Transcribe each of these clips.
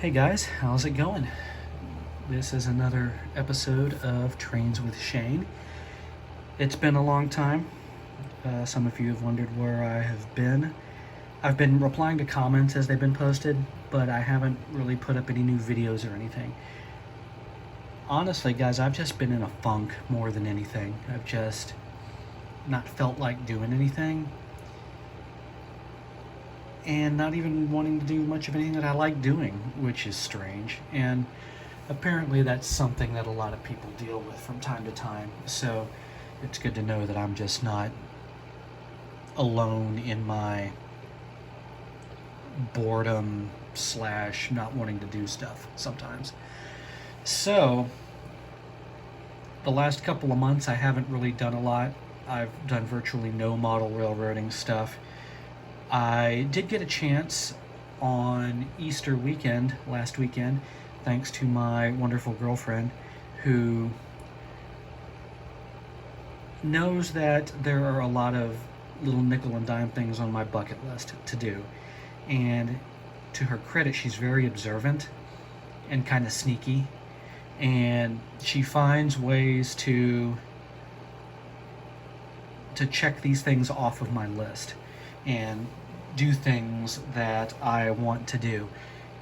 Hey guys, how's it going? This is another episode of Trains with Shane. It's been a long time. Some of you have wondered where I have been. I've been replying to comments as they've been posted, but I haven't really put up any new videos or anything. Honestly, guys, I've just been in a funk more than anything. I've just not felt like doing anything, and not even wanting to do much of anything that I like doing, which is strange. And apparently that's something that a lot of people deal with from time to time. So it's good to know that I'm just not alone in my boredom slash not wanting to do stuff sometimes. So the last couple of months I haven't really done a lot. I've done virtually no model railroading stuff. I did get a chance on Easter weekend, last weekend, thanks to my wonderful girlfriend who knows that there are a lot of little nickel and dime things on my bucket list to do. And to her credit, she's very observant and kind of sneaky. And she finds ways to check these things off of my list and do things that I want to do.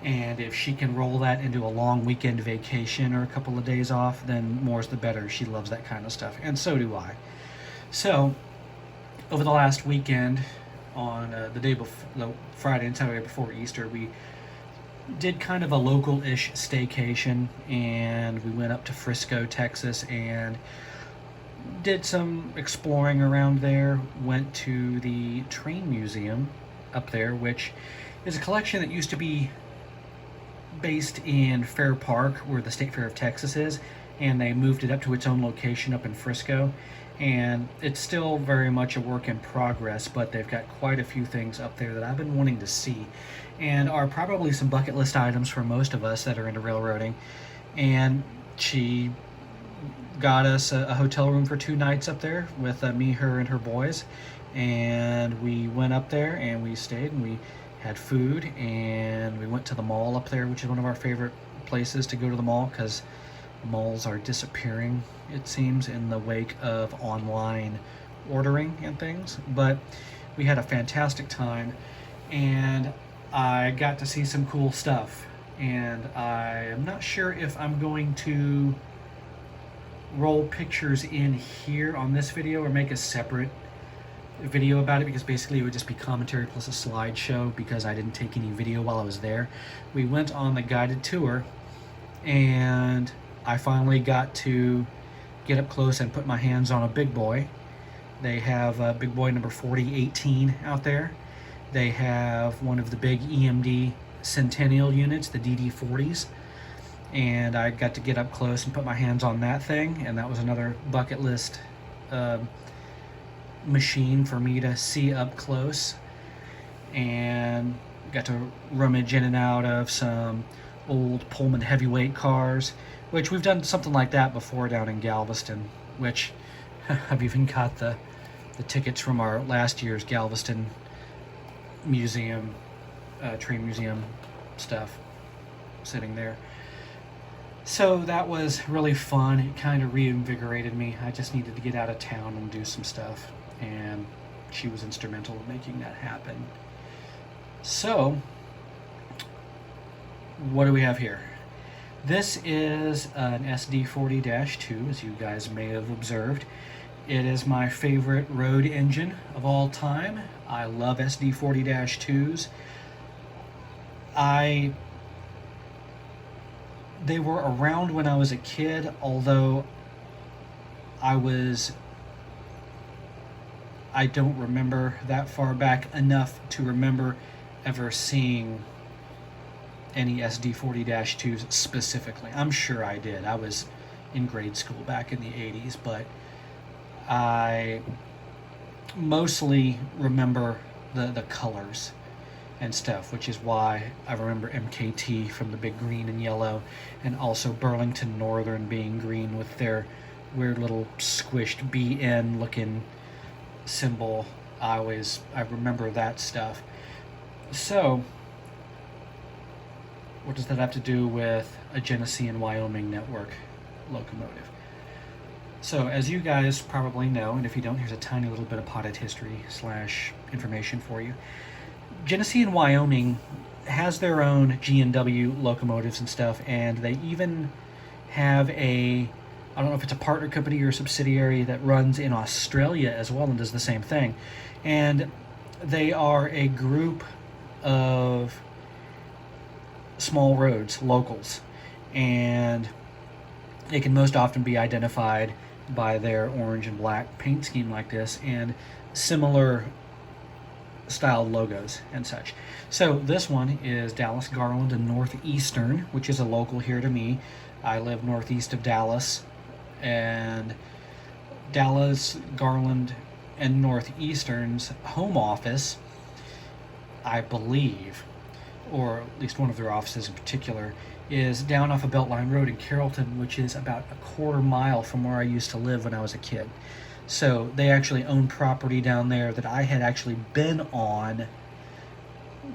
And if she can roll that into a long weekend vacation or a couple of days off, then more's the better. She loves that kind of stuff, and so do I. So, over the last weekend, on the Friday and Saturday before Easter, we did kind of a local-ish staycation, and we went up to Frisco, Texas, and did some exploring around there. Went to the train museum up there, which is a collection that used to be based in Fair Park, where the State Fair of Texas is, and they moved it up to its own location up in Frisco. And it's still very much a work in progress, but they've got quite a few things up there that I've been wanting to see, and are probably some bucket list items for most of us that are into railroading. And she got us a hotel room for 2 nights up there with me, her, and her boys. And we went up there and we stayed and we had food, and we went to the mall up there, which is one of our favorite places to go to the mall, because malls are disappearing, it seems, in the wake of online ordering and things. But we had a fantastic time, and I got to see some cool stuff. And I am not sure if I'm going to roll pictures in here on this video or make a separate video about it, because basically it would just be commentary plus a slideshow, because I didn't take any video while I was there. We went on the guided tour, and I finally got to get up close and put my hands on a big boy. They have a big boy number 4018 out there. They have one of the big EMD Centennial units, the DD40s, and I got to get up close and put my hands on that thing, and that was another bucket list machine for me to see up close. And got to rummage in and out of some old Pullman heavyweight cars, which we've done something like that before down in Galveston, which I've even got the tickets from our last year's Galveston museum, train museum stuff sitting there. So that was really fun. It kind of reinvigorated me. I just needed to get out of town and do some stuff, and she was instrumental in making that happen. So, what do we have here? This is an SD40-2, as you guys may have observed. It is my favorite road engine of all time. I love SD40-2s. They were around when I was a kid, although I don't remember that far back enough to remember ever seeing any SD40-2s specifically. I'm sure I did. I was in grade school back in the 80s, but I mostly remember the colors and stuff, which is why I remember MKT from the big green and yellow, and also Burlington Northern being green with their weird little squished BN looking symbol. I remember that stuff. So what does that have to do with a Genesee and Wyoming network locomotive? So as you guys probably know, and if you don't, here's a tiny little bit of potted history / information for you. Genesee and Wyoming has their own G&W locomotives and stuff, and they even have I don't know if it's a partner company or a subsidiary that runs in Australia as well and does the same thing. And they are a group of small roads, locals, and they can most often be identified by their orange and black paint scheme like this and similar styled logos and such. So this one is Dallas Garland and Northeastern, which is a local here to me. I live northeast of Dallas, and Dallas Garland and Northeastern's home office, I believe, or at least one of their offices in particular, is down off of Beltline Road in Carrollton, which is about a quarter mile from where I used to live when I was a kid. So they actually own property down there that I had actually been on,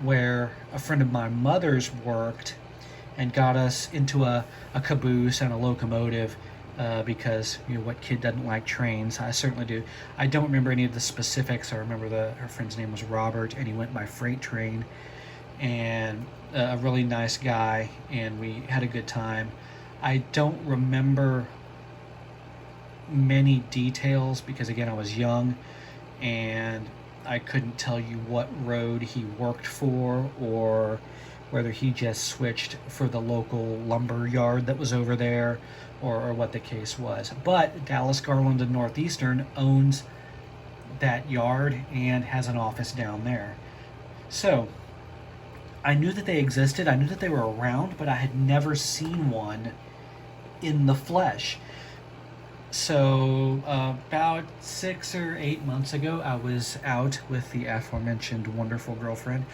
where a friend of my mother's worked and got us into a caboose and a locomotive because, you know, what kid doesn't like trains? I certainly do. I don't remember any of the specifics. I remember her friend's name was Robert, and he went by freight train, and a really nice guy, and we had a good time. I don't remember many details because, again, I was young and I couldn't tell you what road he worked for or whether he just switched for the local lumber yard that was over there or what the case was. But Dallas Garland and Northeastern owns that yard and has an office down there. So I knew that they existed, I knew that they were around, but I had never seen one in the flesh. So about 6 or 8 months ago, I was out with the aforementioned wonderful girlfriend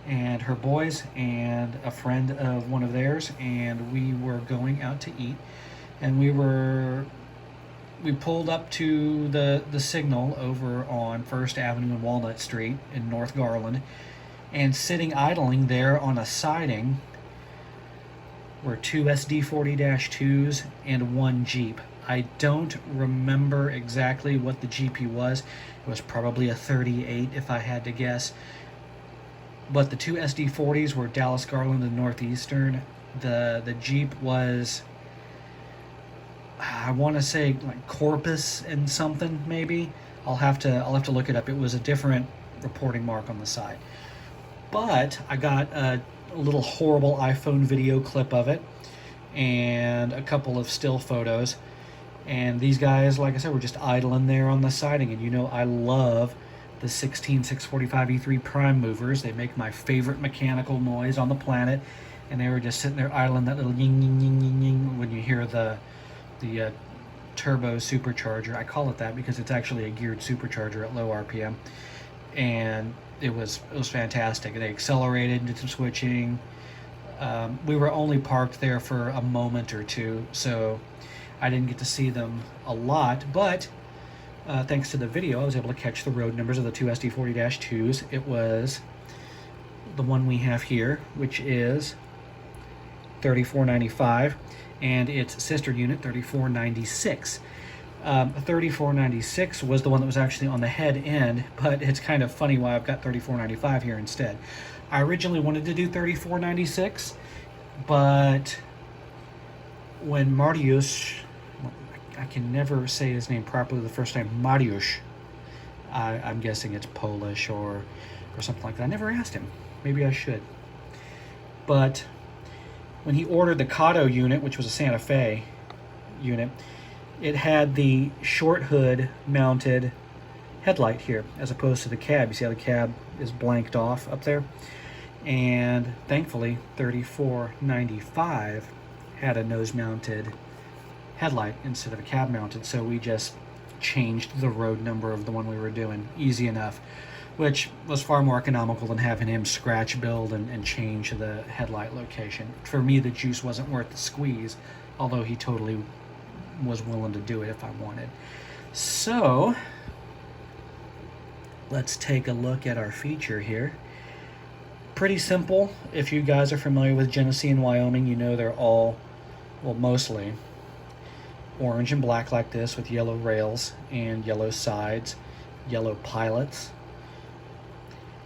and her boys and a friend of one of theirs, and we were going out to eat, and we pulled up to the signal over on First Avenue and Walnut Street in North Garland, and sitting idling there on a siding were 2 SD40-2s and 1 Jeep. I don't remember exactly what the GP was. It was probably a 38 if I had to guess. But the 2 SD40s were Dallas Garland and Northeastern. The Jeep was, I want to say, like Corpus and something maybe. I'll have to look it up. It was a different reporting mark on the side. But I got a little horrible iPhone video clip of it and a couple of still photos. And these guys, like I said, were just idling there on the siding. And you know, I love the 16 645 E3 prime movers. They make my favorite mechanical noise on the planet. And they were just sitting there idling that little ying, ying, ying, ying, ying when you hear the turbo supercharger. I call it that because it's actually a geared supercharger at low RPM. And it was fantastic. They accelerated, did some switching. We were only parked there for a moment or two, so I didn't get to see them a lot, but thanks to the video, I was able to catch the road numbers of the 2 SD40-2s. It was the one we have here, which is 3495, and its sister unit, 3496. 3496 was the one that was actually on the head end, but it's kind of funny why I've got 3495 here instead. I originally wanted to do 3496, but when Mariusz, I can never say his name properly the first time, Mariusz, I'm guessing it's Polish or something like that. I never asked him. Maybe I should. But when he ordered the Kato unit, which was a Santa Fe unit, it had the short hood mounted headlight here as opposed to the cab. You see how the cab is blanked off up there? And thankfully 3495 had a nose mounted headlight instead of a cab mounted, so we just changed the road number of the one we were doing. Easy enough, which was far more economical than having him scratch build and change the headlight location. For me, the juice wasn't worth the squeeze, although he totally was willing to do it if I wanted. So let's take a look at our feature here. pretty simple. If you guys are familiar with Genesee and Wyoming, you know they're all, well, mostly orange and black like this with yellow rails and yellow sides, yellow pilots.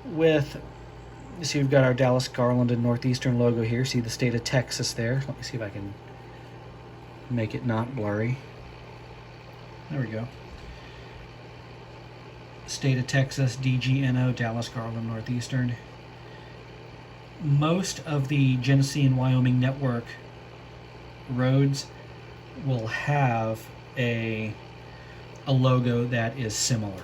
With, you see we've got our Dallas Garland and Northeastern logo here. See the state of Texas there. Let me see if I can make it not blurry. There we go. State of Texas, DGNO, Dallas Garland Northeastern. Most of the Genesee and Wyoming network roads will have a logo that is similar.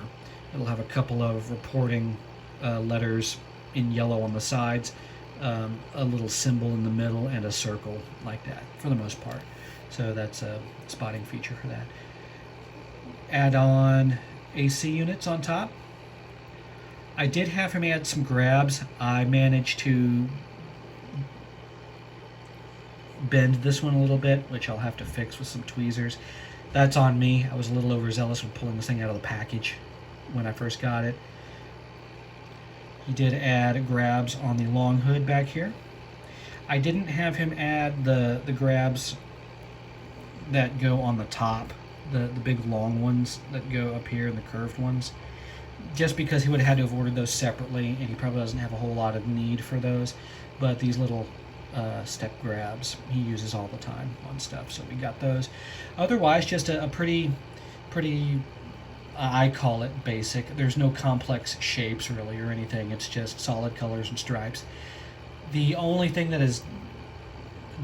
It'll have a couple of reporting letters in yellow on the sides, a little symbol in the middle, and a circle like that for the most part. So that's a spotting feature for that. Add on AC units on top. I did have him add some grabs. I managed to bend this one a little bit, which I'll have to fix with some tweezers. That's on me. I was a little overzealous when pulling this thing out of the package when I first got it. He did add grabs on the long hood back here. I didn't have him add the grabs that go on the top, the big long ones that go up here and the curved ones, just because he would have had to have ordered those separately, and he probably doesn't have a whole lot of need for those. But these little step grabs he uses all the time on stuff, so we got those. Otherwise, just a pretty I call it basic. There's no complex shapes really or anything. It's just solid colors and stripes. The only thing that is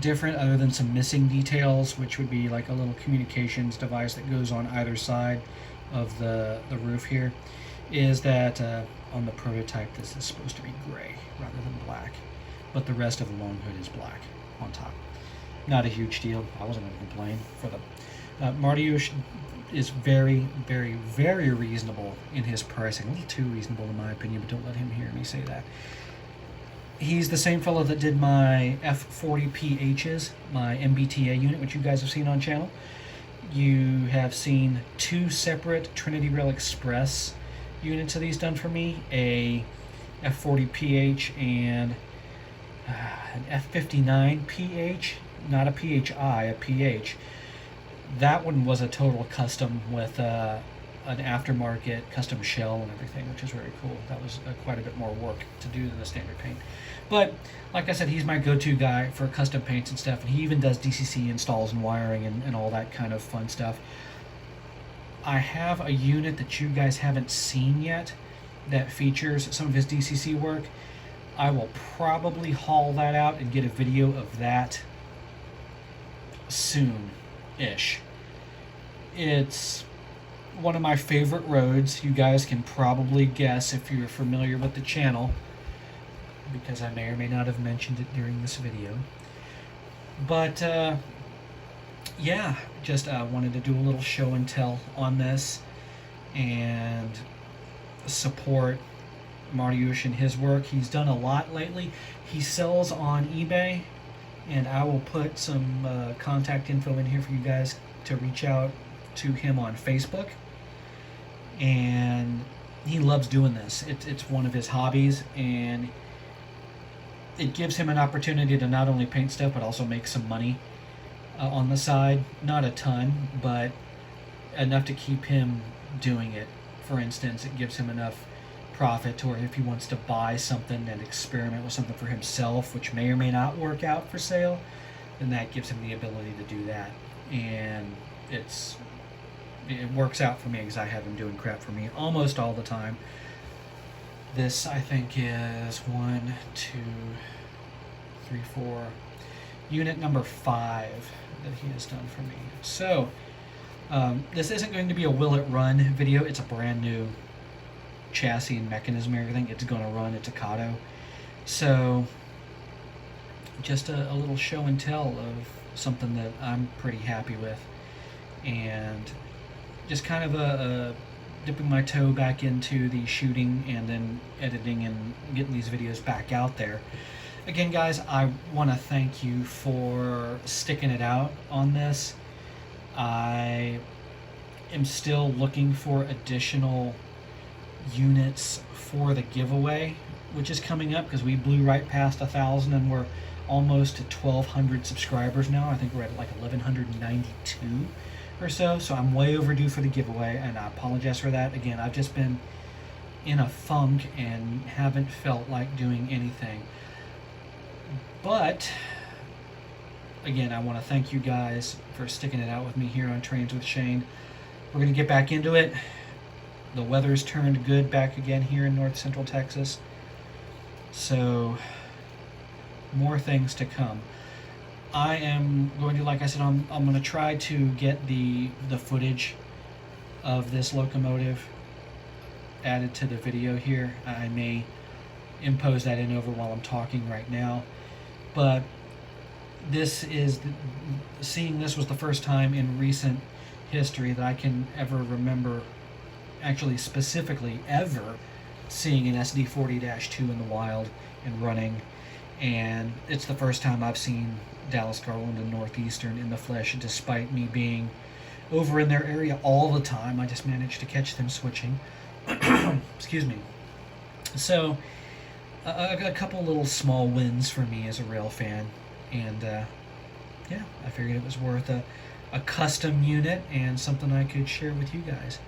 different, other than some missing details, which would be like a little communications device that goes on either side of the roof here, is that on the prototype this is supposed to be gray rather than black, but the rest of the long hood is black on top. Not a huge deal. I wasn't going to complain. For the Mariusz is very reasonable in his pricing. A little too reasonable in my opinion, but don't let him hear me say that. He's the same fellow that did my F40PHs, my MBTA unit, which you guys have seen on channel. You have seen two separate Trinity Rail Express units of these done for me, a F40PH and an F59PH, not a PHI, a PH. That one was a total custom with an aftermarket custom shell and everything, which is very cool. That was quite a bit more work to do than the standard paint. But like I said, he's my go-to guy for custom paints and stuff, and he even does DCC installs and wiring and all that kind of fun stuff. I have a unit that you guys haven't seen yet that features some of his DCC work. I will probably haul that out and get a video of that soon-ish. It's one of my favorite roads. You guys can probably guess if you're familiar with the channel, because I may or may not have mentioned it during this video. But yeah, just wanted to do a little show and tell on this and support Mariusz and his work. He's done a lot lately. He sells on eBay, and I will put some contact info in here for you guys to reach out to him on Facebook. And he loves doing this. It's one of his hobbies, and it gives him an opportunity to not only paint stuff but also make some money on the side. Not a ton, but enough to keep him doing it. For instance, it gives him enough profit to where if he wants to buy something and experiment with something for himself, which may or may not work out for sale, then that gives him the ability to do that. And it works out for me because I have him doing crap for me almost all the time. This, I think, is 1, 2, 3, 4, unit number 5 that he has done for me. So this isn't going to be a will it run video. It's a brand new chassis and mechanism and everything. It's going to run. It's a Kato. So just a little show and tell of something that I'm pretty happy with, and just kind of a dipping my toe back into the shooting and then editing and getting these videos back out there. Again, guys, I want to thank you for sticking it out on this. I am still looking for additional units for the giveaway which is coming up because we blew right past 1,000 and we're almost at 1,200 subscribers now. I think we're at like 1,192 or so. So I'm way overdue for the giveaway, and I apologize for that. Again, I've just been in a funk and haven't felt like doing anything. But again, I want to thank you guys for sticking it out with me here on Trains with Shane. We're going to get back into it. The weather's turned good back again here in North Central Texas. So more things to come. I am going to, like I said, I'm going to try to get the footage of this locomotive added to the video here. I may impose that in over while I'm talking right now. But seeing this was the first time in recent history that I can ever remember, actually specifically ever, seeing an SD40-2 in the wild and running. And it's the first time I've seen Dallas Garland and Northeastern in the flesh, despite me being over in their area all the time. I just managed to catch them switching. Excuse me. So a couple little small wins for me as a rail fan, and yeah, I figured it was worth a custom unit and something I could share with you guys.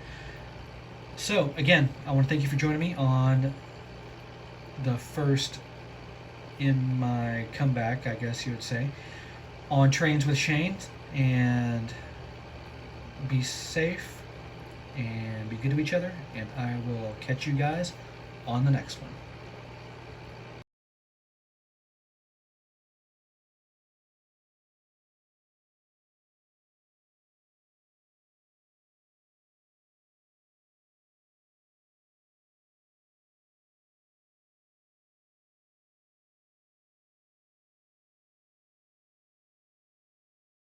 So again, I want to thank you for joining me on the first in my comeback, I guess you would say, on Trains with Shane, and be safe and be good to each other, and I will catch you guys on the next one.